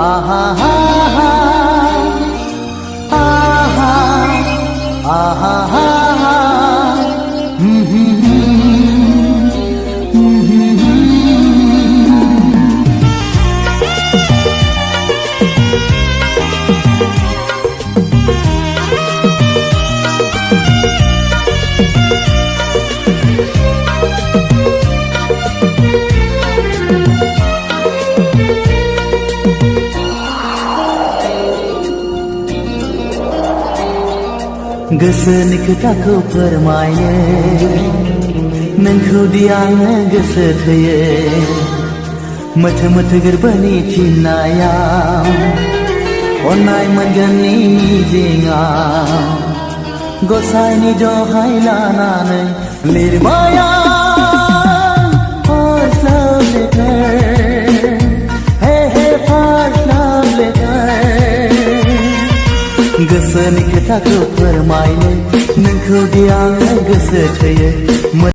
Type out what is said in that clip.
आहा हा हा आहा आहा हा हा गोसोनि खोथाखौ फोरमायो नोंखौ दि आङो गोसो थोयो मोथो मोथो गोरबोनि थिननायाव अननाय मोनगोननि मिजिंआव गसाइनि दहाय लानानै लिरबाय आं फार्स्ट लाभ लेटार हे हे फार्स्ट लाभ लेटार गोसोनि खोथाखौ फोरमायनो नोंखौ दि आङो गोसो थोयो।